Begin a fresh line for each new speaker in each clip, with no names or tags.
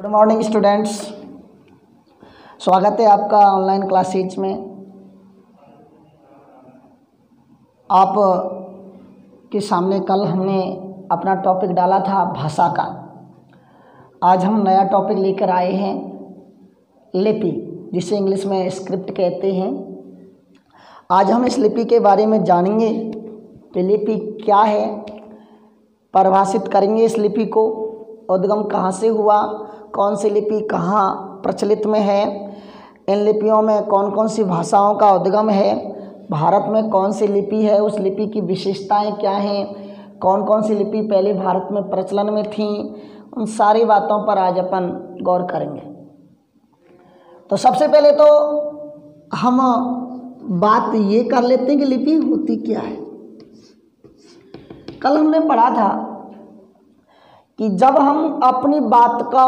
Good morning students, स्वागत है आपका ऑनलाइन क्लासेज में। आप के सामने कल हमने अपना टॉपिक डाला था भाषा का। आज हम नया टॉपिक लेकर आए हैं लिपि, जिसे इंग्लिश में स्क्रिप्ट कहते हैं। आज हम इस लिपि के बारे में जानेंगे कि लिपि क्या है, परिभाषित करेंगे इस लिपि को, उद्गम कहाँ से हुआ, कौन सी लिपि कहाँ प्रचलित में है, इन लिपियों में कौन कौन सी भाषाओं का उद्गम है, भारत में कौन सी लिपि है, उस लिपि की विशेषताएं क्या हैं, कौन कौन सी लिपि पहले भारत में प्रचलन में थी, उन सारी बातों पर आज अपन गौर करेंगे। तो सबसे पहले तो हम बात ये कर लेते हैं कि लिपि होती क्या है। कल हमने पढ़ा था कि जब हम अपनी बात का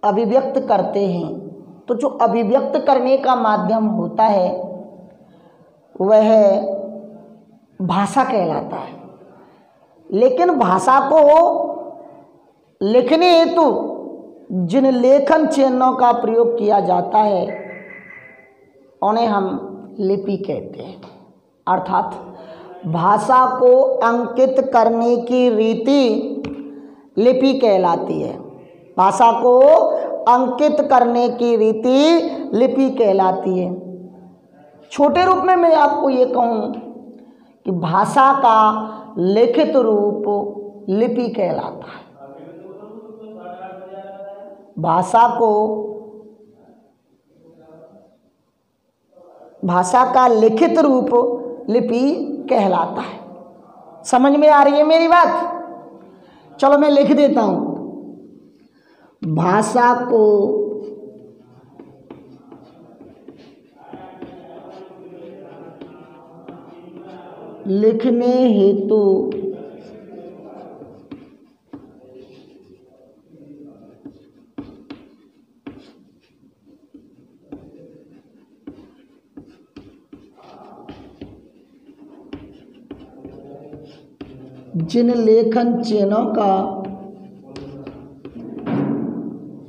अभिव्यक्त करते हैं तो जो अभिव्यक्त करने का माध्यम होता है वह भाषा कहलाता है। लेकिन भाषा को लिखने हेतु जिन लेखन चिन्हों का प्रयोग किया जाता है उन्हें हम लिपि कहते हैं। अर्थात भाषा को अंकित करने की रीति लिपि कहलाती है। भाषा को अंकित करने की रीति लिपि कहलाती है। छोटे रूप में मैं आपको ये कहूँ कि भाषा का लिखित रूप लिपि कहलाता है। भाषा का लिखित रूप लिपि कहलाता है। समझ में आ रही है मेरी बात? चलो मैं लिख देता हूँ। भाषा को लिखने हेतु जिन लेखन चिन्हों का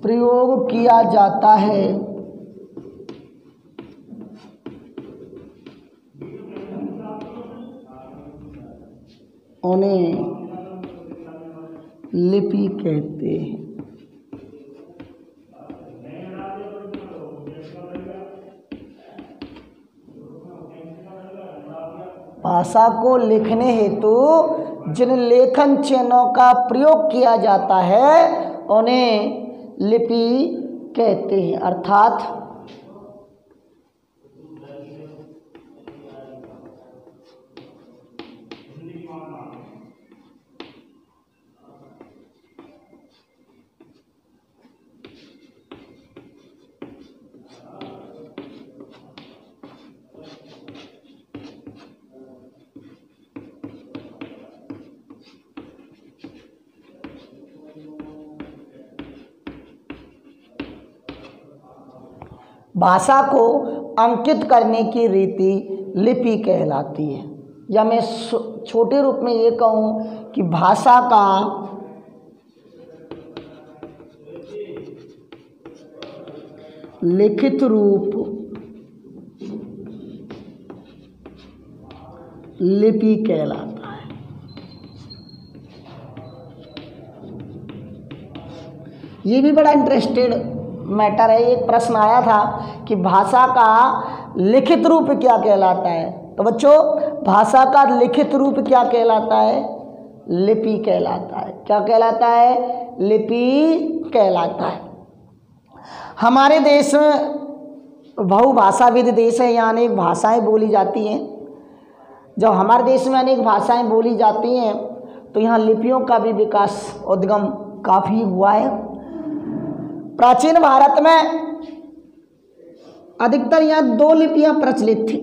प्रयोग किया जाता है उन्हें लिपि कहते हैं। भाषा को लिखने हेतु जिन लेखन चिन्हों का प्रयोग किया जाता है उन्हें लिपि कहते हैं। अर्थात भाषा को अंकित करने की रीति लिपि कहलाती है। या मैं छोटे रूप में ये कहूँ कि भाषा का लिखित रूप लिपि कहलाता है। ये भी बड़ा इंटरेस्टेड मैटर है। एक प्रश्न आया था कि भाषा का लिखित रूप क्या कहलाता है। तो बच्चों, भाषा का लिखित रूप क्या कहलाता है? लिपि कहलाता है। क्या कहलाता है? लिपि कहलाता है। हमारे देश में बहुभाषाविद देश है, यहाँ अनेक भाषाएं बोली जाती हैं। जब हमारे देश में अनेक भाषाएं बोली जाती हैं तो यहाँ लिपियों का भी विकास उद्गम काफ़ी हुआ है। प्राचीन भारत में अधिकतर यहाँ दो लिपियाँ प्रचलित थी।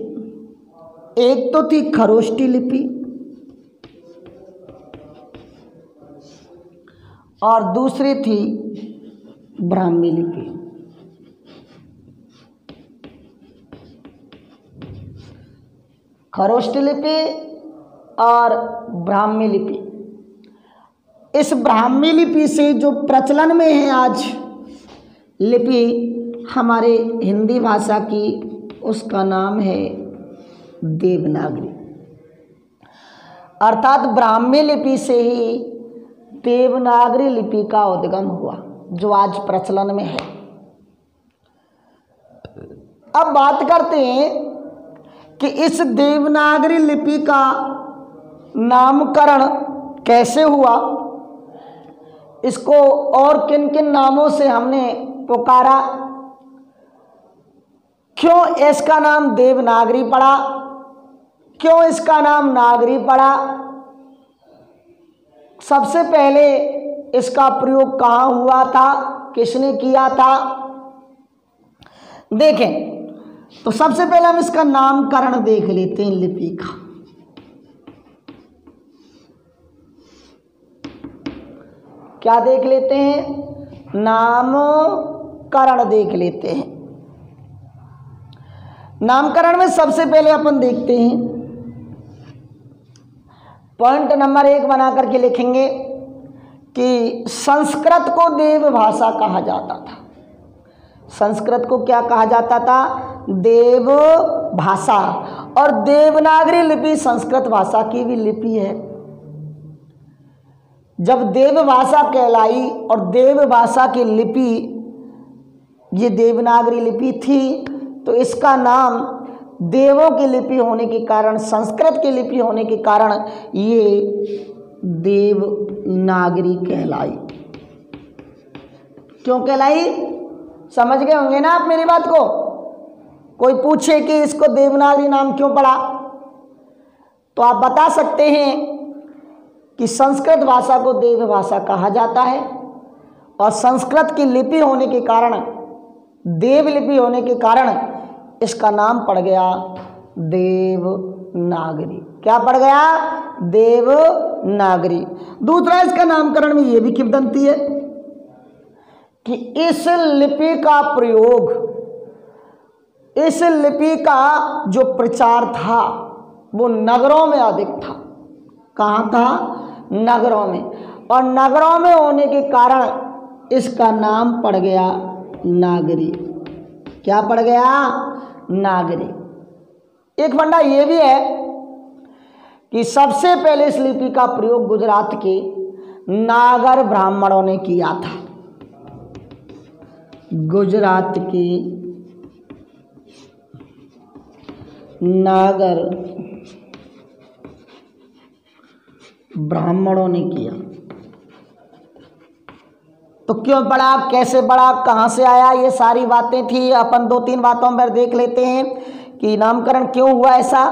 एक तो थी खरोष्टी लिपि और दूसरी थी ब्राह्मी लिपि। खरोष्टी लिपि और ब्राह्मी लिपि। इस ब्राह्मी लिपि से जो प्रचलन में है आज लिपि हमारे हिंदी भाषा की, उसका नाम है देवनागरी। अर्थात ब्राह्मी लिपि से ही देवनागरी लिपि का उद्गम हुआ, जो आज प्रचलन में है। अब बात करते हैं कि इस देवनागरी लिपि का नामकरण कैसे हुआ, इसको और किन किन नामों से हमने पुकारा, क्यों इसका नाम देवनागरी पड़ा, क्यों इसका नाम नागरी पड़ा, सबसे पहले इसका प्रयोग कहाँ हुआ था, किसने किया था। देखें तो सबसे पहले हम इसका नामकरण देख लेते हैं लिपि का। क्या देख लेते हैं, नामकरण देख लेते हैं। नामकरण में सबसे पहले अपन देखते हैं, पॉइंट नंबर 1 बना करके लिखेंगे कि संस्कृत को देव भाषा कहा जाता था। संस्कृत को क्या कहा जाता था, देव भाषा। और देवनागरी लिपि संस्कृत भाषा की भी लिपि है। जब देव भाषा कहलाई और देव भाषा की लिपि ये देवनागरी लिपि थी, तो इसका नाम देवों की लिपि होने के कारण, संस्कृत की लिपि होने के कारण ये देवनागरी कहलाई। क्यों कहलाई, समझ गए होंगे ना आप मेरी बात को। कोई पूछे कि इसको देवनागरी नाम क्यों पड़ा, तो आप बता सकते हैं कि संस्कृत भाषा को देव भाषा कहा जाता है और संस्कृत की लिपि होने के कारण, देव लिपि होने के कारण इसका नाम पड़ गया देवनागरी। क्या पड़ गया, देवनागरी। दूसरा इसका नामकरण में यह भी किंवदंती है कि इस लिपि का प्रयोग, इस लिपि का जो प्रचार था वो नगरों में अधिक था। कहाँ था, नगरों में। और नगरों में होने के कारण इसका नाम पड़ गया नागरी। क्या पड़ गया, नागरी। एक फंडा ये भी है कि सबसे pहले इस लिपि का प्रयोग गुजरात के नागर ब्राह्मणों ने किया था। गुजरात के नागर ब्राह्मणों ने किया। तो क्यों पढ़ा, कैसे पढ़ा, कहाँ से आया, ये सारी बातें थी। अपन 2-3 बातों पर देख लेते हैं कि नामकरण क्यों हुआ ऐसा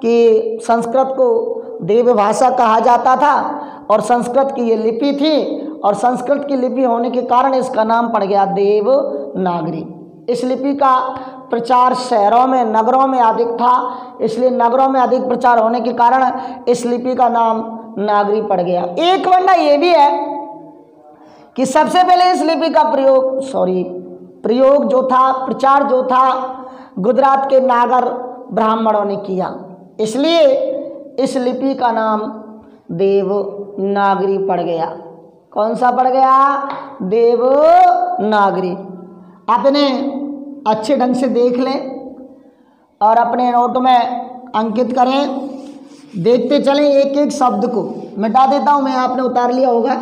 कि संस्कृत को देव भाषा कहा जाता था और संस्कृत की ये लिपि थी और संस्कृत की लिपि होने के कारण इसका नाम पड़ गया देवनागरी। इस लिपि का प्रचार शहरों में, नगरों में अधिक था, इसलिए नगरों में अधिक प्रचार होने के कारण इस लिपि का नाम नागरी पड़ गया। एक वंडा ये भी है कि सबसे पहले इस लिपि का प्रयोग जो था, प्रचार जो था, गुजरात के नागर ब्राह्मणों ने किया, इसलिए इस लिपि का नाम देवनागरी पड़ गया। कौन सा पड़ गया, देवनागरी। आप इन्हें अच्छे ढंग से देख लें और अपने नोट में अंकित करें। देखते चलें एक एक शब्द को। मिटा देता हूं मैं, आपने उतार लिया होगा।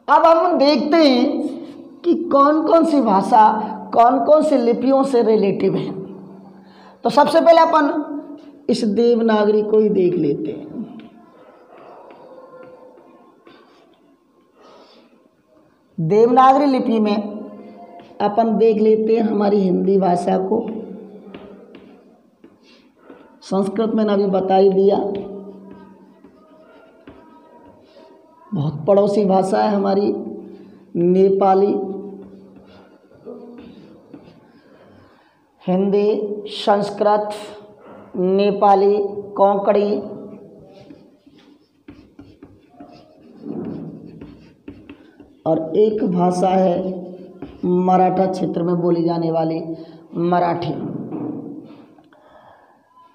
अब हम देखते हैं कि कौन कौन सी भाषा, कौन कौन सी लिपियों से रिलेटिव है। तो सबसे पहले अपन इस देवनागरी को ही देख लेते हैं। देवनागरी लिपि में अपन देख लेते हैं हमारी हिंदी भाषा को। संस्कृत मैंने अभी बता ही दिया, बहुत पड़ोसी भाषा है हमारी नेपाली। हिंदी, संस्कृत, नेपाली, कोंकणी, और एक भाषा है मराठा क्षेत्र में बोली जाने वाली मराठी।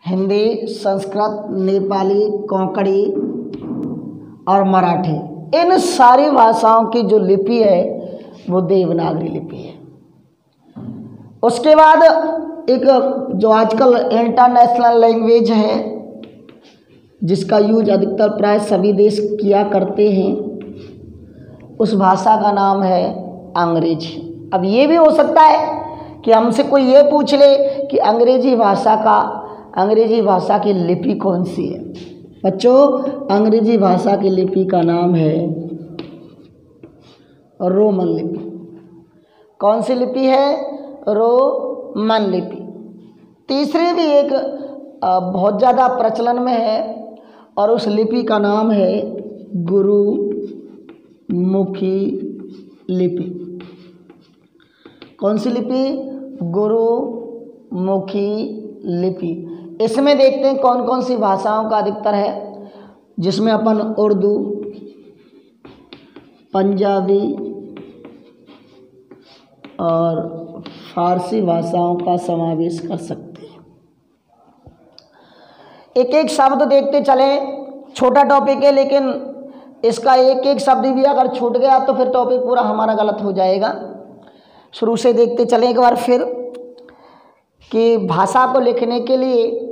हिंदी, संस्कृत, नेपाली, कोंकणी और मराठी, इन सारी भाषाओं की जो लिपि है वो देवनागरी लिपि है। उसके बाद एक जो आजकल इंटरनेशनल लैंग्वेज है जिसका यूज अधिकतर प्राय सभी देश किया करते हैं, उस भाषा का नाम है अंग्रेजी। अब ये भी हो सकता है कि हमसे कोई ये पूछ ले कि अंग्रेजी भाषा की लिपि कौन सी है। बच्चों, अंग्रेजी भाषा की लिपि का नाम है रोमन लिपि। कौन सी लिपि है? रोमन लिपि। तीसरी भी एक बहुत ज़्यादा प्रचलन में है और उस लिपि का नाम है गुरुमुखी लिपि। कौन सी लिपि? गुरुमुखी लिपि। इसमें देखते हैं कौन कौन सी भाषाओं का अधिकतर है, जिसमें अपन उर्दू, पंजाबी और फारसी भाषाओं का समावेश कर सकते हैं। एक एक शब्द देखते चले। छोटा टॉपिक है लेकिन इसका एक एक शब्द भी अगर छूट गया तो फिर टॉपिक पूरा हमारा गलत हो जाएगा। शुरू से देखते चले एक बार फिर कि भाषा को लिखने के लिए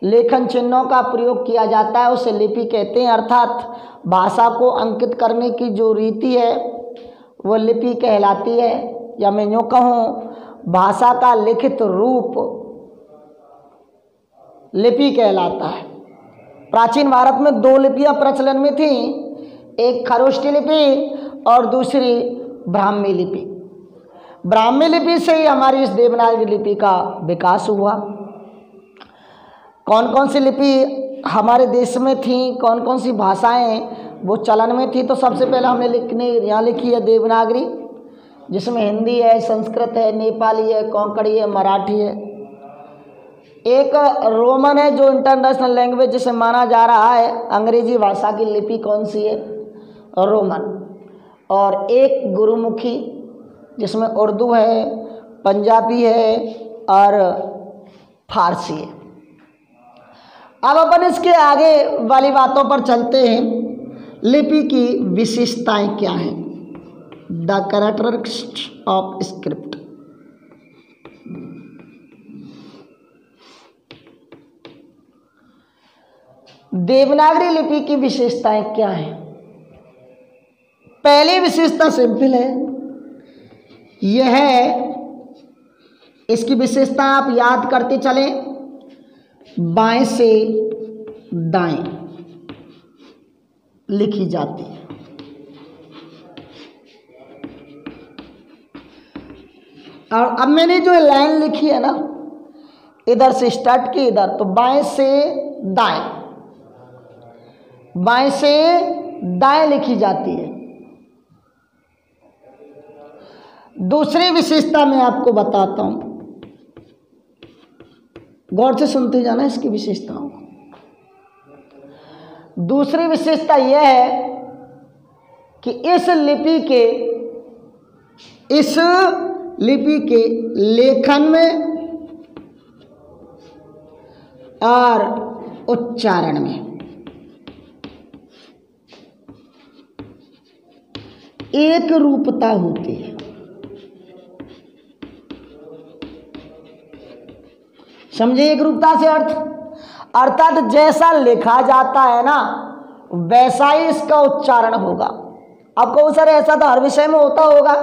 लेखन चिन्हों का प्रयोग किया जाता है, उसे लिपि कहते हैं। अर्थात भाषा को अंकित करने की जो रीति है वो लिपि कहलाती है, या मैं यूँ कहूँ भाषा का लिखित रूप लिपि कहलाता है। प्राचीन भारत में दो लिपियाँ प्रचलन में थीं, एक खरोष्ठी लिपि और दूसरी ब्राह्मी लिपि। ब्राह्मी लिपि से ही हमारी इस देवनागरी लिपि का विकास हुआ। कौन कौन सी लिपि हमारे देश में थी, कौन कौन सी भाषाएं वो चलन में थी, तो सबसे पहले हमने यहाँ लिखी है देवनागरी, जिसमें हिंदी है, संस्कृत है, नेपाली है, कोंकणी है, मराठी है। एक रोमन है जो इंटरनेशनल लैंग्वेज जिसे माना जा रहा है। अंग्रेजी भाषा की लिपि कौन सी है? रोमन। और एक गुरुमुखी जिसमें उर्दू है, पंजाबी है और फारसी है। अब अपन इसके आगे वाली बातों पर चलते हैं। लिपि की विशेषताएं क्या हैं? The characteristics of script. Devanagari लिपि की विशेषताएं क्या हैं? पहली विशेषता सिंपल है, यह है, इसकी विशेषता आप याद करते चलें, बाएं से दाएं लिखी जाती है। और अब मैंने जो लाइन लिखी है ना, इधर से स्टार्ट की इधर, तो बाएं से दाएं, बाएं से दाएं लिखी जाती है। दूसरी विशेषता मैं आपको बताता हूं, गौर से सुनते जाना इसकी विशेषताओं को। दूसरी विशेषता यह है कि इस लिपि के लेखन में और उच्चारण में एक रूपता होती है। समझे एक रूपता से अर्थात जैसा लिखा जाता है ना वैसा ही इसका उच्चारण होगा। आप कहो सर ऐसा तो हर विषय में होता होगा,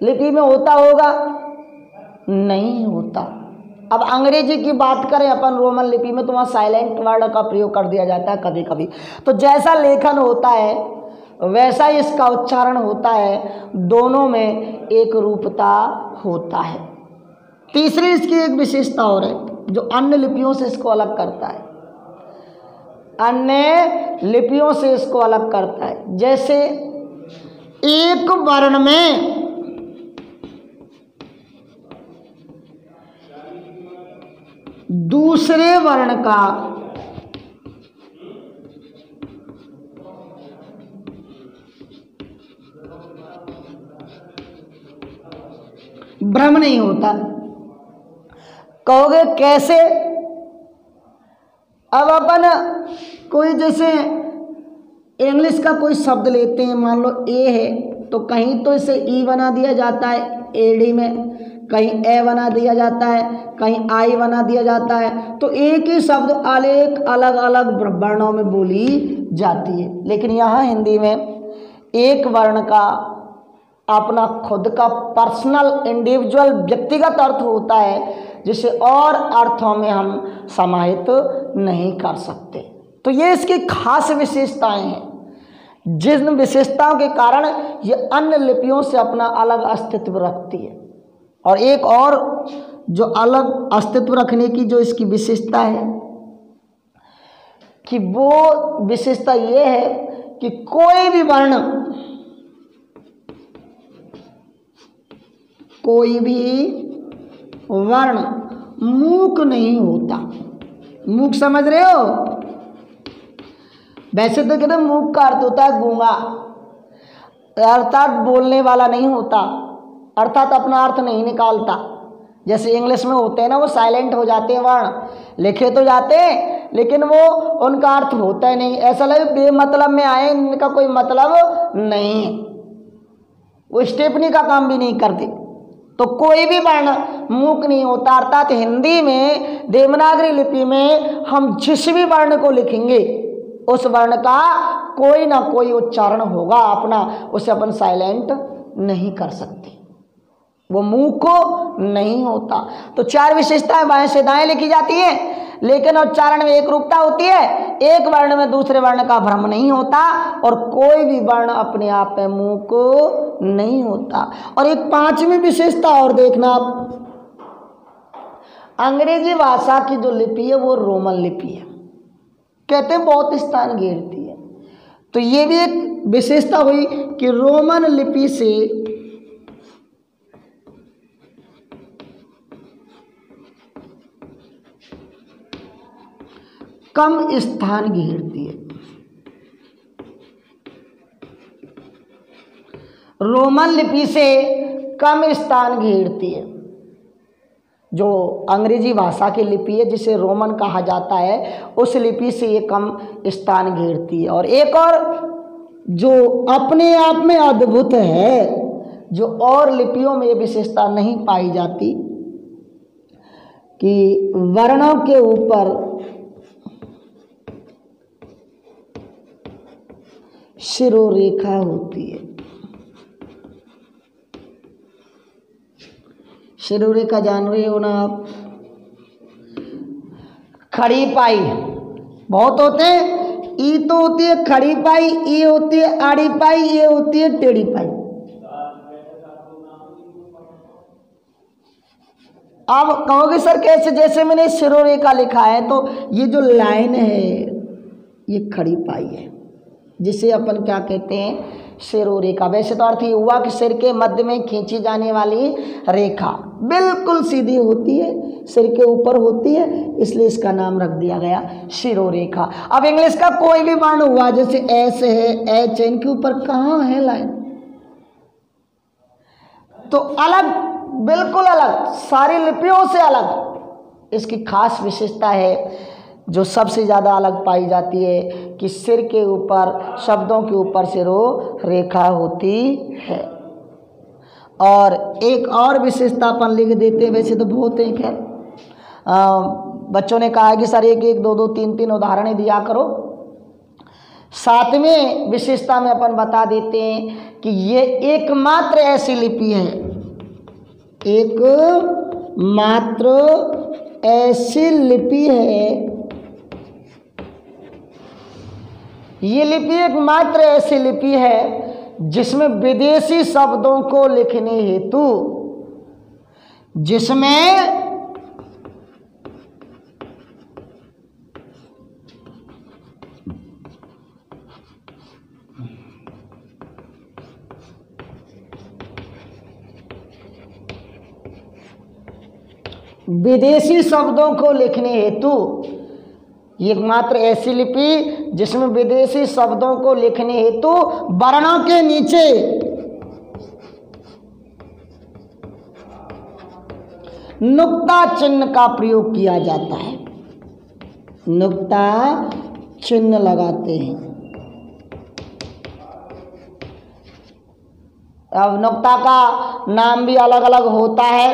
लिपि में होता होगा? नहीं होता। अब अंग्रेजी की बात करें अपन, रोमन लिपि में तो वहाँ साइलेंट वर्ड का प्रयोग कर दिया जाता है कभी कभी। तो जैसा लेखन होता है वैसा ही इसका उच्चारण होता है, दोनों में एक रूपता होता है। तीसरी इसकी एक विशेषता और है जो अन्य लिपियों से इसको अलग करता है, अन्य लिपियों से इसको अलग करता है। जैसे एक वर्ण में दूसरे वर्ण का भ्रम नहीं होता। कहोगे कैसे? अब अपन कोई जैसे इंग्लिश का कोई शब्द लेते हैं, मान लो ए है, तो कहीं तो इसे ई बना दिया जाता है एडी में, कहीं ए बना दिया जाता है, कहीं आई बना दिया जाता है। तो एक ही शब्द अनेक अलग अलग वर्णों में बोली जाती है। लेकिन यहाँ हिंदी में एक वर्ण का अपना खुद का पर्सनल इंडिविजुअल व्यक्तिगत अर्थ होता है, जिसे और अर्थों में हम समाहित नहीं कर सकते। तो ये इसकी खास विशेषताएं हैं, जिन विशेषताओं के कारण ये अन्य लिपियों से अपना अलग अस्तित्व रखती है। और एक और जो अलग अस्तित्व रखने की जो इसकी विशेषता है कि वो विशेषता ये है कि कोई भी वर्ण मूक नहीं होता। मूक समझ रहे हो? वैसे तो कहते हैं मूक का अर्थ होता है गूंगा, अर्थात बोलने वाला नहीं होता, अर्थात अपना अर्थ नहीं निकालता। जैसे इंग्लिश में होते हैं ना, वो साइलेंट हो जाते हैं, वर्ण लिखे तो जाते हैं लेकिन वो उनका अर्थ होता ही नहीं, ऐसा लगे बेमतलब में आए, इनका कोई मतलब नहीं है, वो स्टेपनी का काम भी नहीं करते। तो कोई भी वर्ण मूक नहीं होता, अर्थात हिंदी में देवनागरी लिपि में हम जिस भी वर्ण को लिखेंगे उस वर्ण का कोई ना कोई उच्चारण होगा अपना, उसे अपन साइलेंट नहीं कर सकते, वो मूक नहीं होता। तो चार विशेषताएं बाएं से दाएं लिखी जाती है, लेकिन उच्चारण में एक रूपता होती है, एक वर्ण में दूसरे वर्ण का भ्रम नहीं होता, और कोई भी वर्ण अपने आप में मूक नहीं होता। और एक पांचवी विशेषता और देखना आप, अंग्रेजी भाषा की जो लिपि है वो रोमन लिपि है, कहते हैं बहुत स्थान घेरती है। तो ये भी एक विशेषता हुई कि रोमन लिपि से कम स्थान घेरती है। रोमन लिपि से कम स्थान घेरती है। जो अंग्रेजी भाषा की लिपि है जिसे रोमन कहा जाता है, उस लिपि से ये कम स्थान घेरती है। और एक और जो अपने आप में अद्भुत है, जो और लिपियों में ये विशेषता नहीं पाई जाती, कि वर्णों के ऊपर शिरोरेखा होती है। शिरोरेखा जान रहे हो ना आप? खड़ी पाई बहुत होते हैं, ई तो होती है खड़ी पाई, ई होती है आड़ी पाई, ये होती है टेढ़ी पाई। आप कहोगे सर कैसे? जैसे मैंने शिरोरेखा लिखा है तो ये जो लाइन है ये खड़ी पाई है, जिसे अपन क्या कहते हैं? शिरोरेखा। वैसे तो अर्थ ये हुआ कि सिर के मध्य में खींची जाने वाली रेखा बिल्कुल सीधी होती है, सिर के ऊपर होती है, इसलिए इसका नाम रख दिया गया शिरोरेखा। अब इंग्लिश का कोई भी वर्ण हुआ, जैसे एस है, एच है, इनके ऊपर कहाँ है लाइन? तो अलग, बिल्कुल अलग, सारी लिपियों से अलग इसकी खास विशेषता है, जो सबसे ज़्यादा अलग पाई जाती है कि सिर के ऊपर, शब्दों के ऊपर सिरो रेखा होती है। और एक और विशेषता अपन लिख देते हैं, वैसे तो बहुत है खैर, बच्चों ने कहा है कि सर एक एक दो दो तीन तीन उदाहरण दिया करो। सातवें विशेषता में अपन बता देते हैं कि ये एकमात्र ऐसी लिपि है, एकमात्र ऐसी लिपि है, ये लिपि एकमात्र ऐसी लिपि है जिसमें विदेशी शब्दों को लिखने हेतु, जिसमें विदेशी शब्दों को लिखने हेतु, एकमात्र ऐसी लिपि जिसमें विदेशी शब्दों को लिखने हेतु वर्णों के नीचे नुक्ता चिन्ह का प्रयोग किया जाता है। नुक्ता चिन्ह लगाते हैं। अब नुक्ता का नाम भी अलग अलग होता है,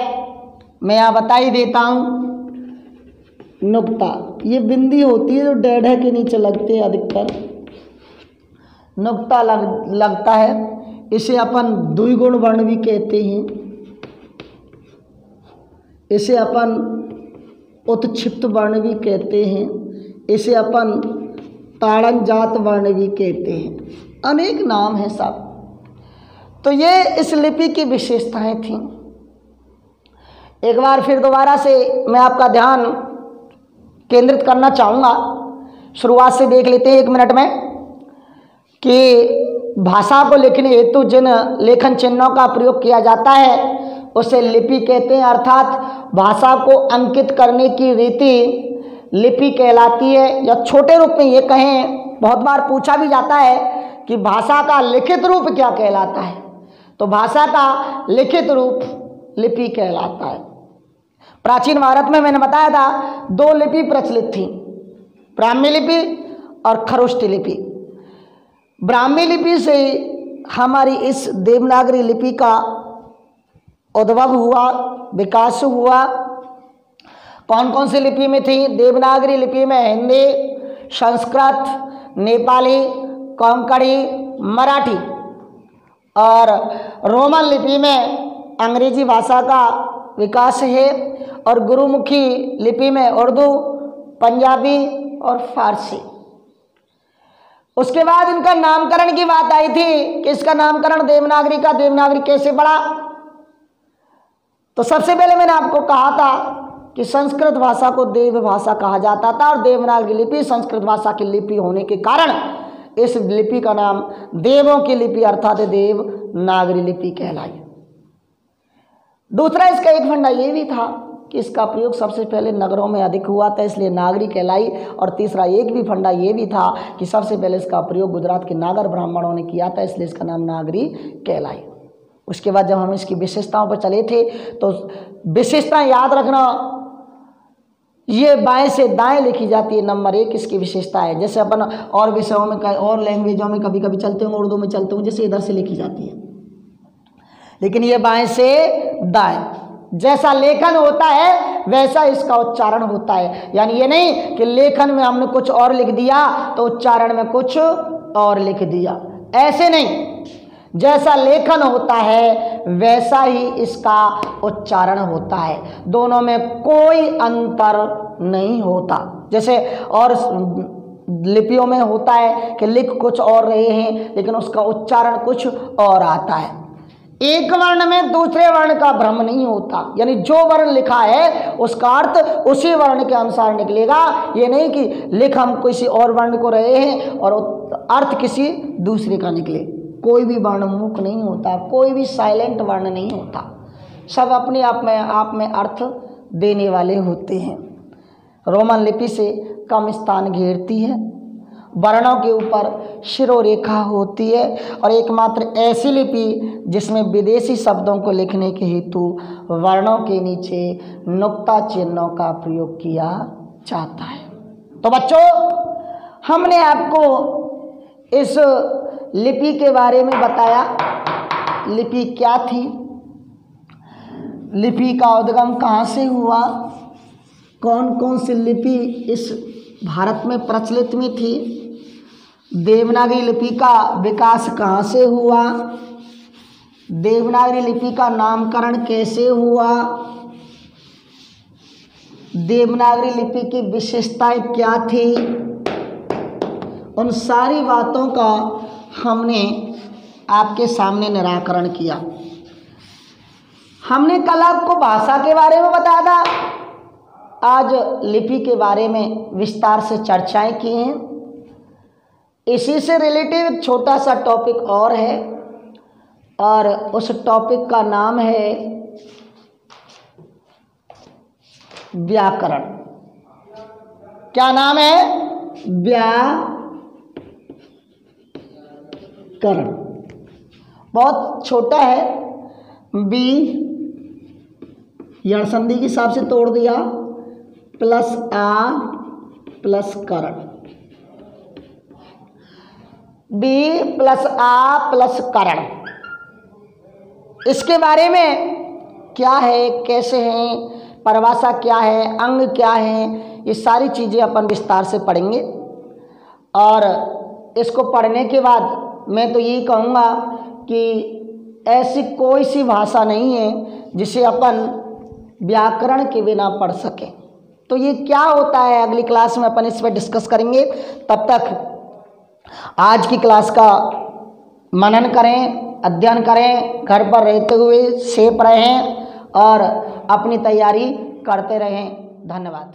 मैं यहाँ बता ही देता हूँ। नुक्ता ये बिंदी होती है जो डेढ़े के नीचे लगती है, अधिकतर नुक्ता लगता है। इसे अपन द्विगुण वर्ण भी कहते हैं, इसे अपन उत्क्षिप्त वर्ण भी कहते हैं, इसे अपन ताड़न जात वर्ण भी कहते हैं, अनेक नाम हैं सब। तो ये इस लिपि की विशेषताएं थीं। एक बार फिर दोबारा से मैं आपका ध्यान केंद्रित करना चाहूँगा। शुरुआत से देख लेते हैं 1 मिनट में कि भाषा को लिखने हेतु जिन लेखन चिन्हों का प्रयोग किया जाता है उसे लिपि कहते हैं, अर्थात भाषा को अंकित करने की रीति लिपि कहलाती है। या छोटे रूप में ये कहें, बहुत बार पूछा भी जाता है कि भाषा का लिखित रूप क्या कहलाता है, तो भाषा का लिखित रूप लिपि कहलाता है। प्राचीन भारत में मैंने बताया था 2 लिपि प्रचलित थी, ब्राह्मी लिपि और खरोष्ठी लिपि। ब्राह्मी लिपि से हमारी इस देवनागरी लिपि का उद्भव हुआ, विकास हुआ। कौन कौन सी लिपि में थी? देवनागरी लिपि में हिंदी, संस्कृत, नेपाली, कोंकणी, मराठी और रोमन लिपि में अंग्रेजी भाषा का विकास है। और गुरुमुखी लिपि में उर्दू, पंजाबी और फारसी। उसके बाद इनका नामकरण की बात आई थी कि इसका नामकरण देवनागरी का, देवनागरी कैसे पड़ा। तो सबसे पहले मैंने आपको कहा था कि संस्कृत भाषा को देव भाषा कहा जाता था और देवनागरी लिपि संस्कृत भाषा की लिपि होने के कारण इस लिपि का नाम देवों की लिपि अर्थात देवनागरी लिपि कहलाई। दूसरा इसका एक फंडा ये भी था कि इसका प्रयोग सबसे पहले नगरों में अधिक हुआ था, इसलिए नागरी कहलाई। और तीसरा एक भी फंडा ये भी था कि सबसे पहले इसका प्रयोग गुजरात के नागर ब्राह्मणों ने किया था, इसलिए इसका नाम नागरी कहलाई। उसके बाद जब हम इसकी विशेषताओं पर चले थे तो विशेषताएं याद रखना, ये बाएं से दाएं लिखी जाती है। नंबर 1 इसकी विशेषता है। जैसे अपन और विषयों में और लैंग्वेजों में कभी कभी चलते होंगे, उर्दू में चलते होंगे, जैसे इधर से लिखी जाती है, लेकिन ये बाएं से दाएं। जैसा लेखन होता है वैसा इसका उच्चारण होता है। यानी ये नहीं कि लेखन में हमने कुछ और लिख दिया तो उच्चारण में कुछ और लिख दिया, ऐसे नहीं। जैसा लेखन होता है वैसा ही इसका उच्चारण होता है, दोनों में कोई अंतर नहीं होता। जैसे और लिपियों में होता है कि लिख कुछ और रहे हैं लेकिन उसका उच्चारण कुछ और आता है। एक वर्ण में दूसरे वर्ण का भ्रम नहीं होता, यानी जो वर्ण लिखा है उसका अर्थ उसी वर्ण के अनुसार निकलेगा। ये नहीं कि लिख हम किसी और वर्ण को रहे हैं और अर्थ किसी दूसरे का निकले। कोई भी वर्ण मूक नहीं होता, कोई भी साइलेंट वर्ण नहीं होता, सब अपने आप में अर्थ देने वाले होते हैं। रोमन लिपि से कम स्थान घेरती है, वर्णों के ऊपर शिरोरेखा होती है और एकमात्र ऐसी लिपि जिसमें विदेशी शब्दों को लिखने के हेतु वर्णों के नीचे नुक्ता चिन्हों का प्रयोग किया जाता है। तो बच्चों, हमने आपको इस लिपि के बारे में बताया, लिपि क्या थी, लिपि का उद्गम कहाँ से हुआ, कौन कौन सी लिपि इस भारत में प्रचलित में थी, देवनागरी लिपि का विकास कहाँ से हुआ, देवनागरी लिपि का नामकरण कैसे हुआ, देवनागरी लिपि की विशेषताएं क्या थी, उन सारी बातों का हमने आपके सामने निराकरण किया। हमने कल आपको भाषा के बारे में बताया था, आज लिपि के बारे में विस्तार से चर्चाएं की हैं। इसी से रिलेटिव एक छोटा सा टॉपिक और है और उस टॉपिक का नाम है व्याकरण। क्या नाम है? व्याकरण। बहुत छोटा है, यण संधि के हिसाब से तोड़ दिया, प्लस आ प्लस करण, बी प्लस आ प्लस करण। इसके बारे में क्या है, कैसे हैं, परिभाषा क्या है, अंग क्या है, ये सारी चीज़ें अपन विस्तार से पढ़ेंगे। और इसको पढ़ने के बाद मैं तो यही कहूँगा कि ऐसी कोई सी भाषा नहीं है जिसे अपन व्याकरण के बिना पढ़ सकें। तो ये क्या होता है अगली क्लास में अपन इस पर डिस्कस करेंगे। तब तक आज की क्लास का मनन करें, अध्ययन करें, घर पर रहते हुए सेफ रहें और अपनी तैयारी करते रहें। धन्यवाद।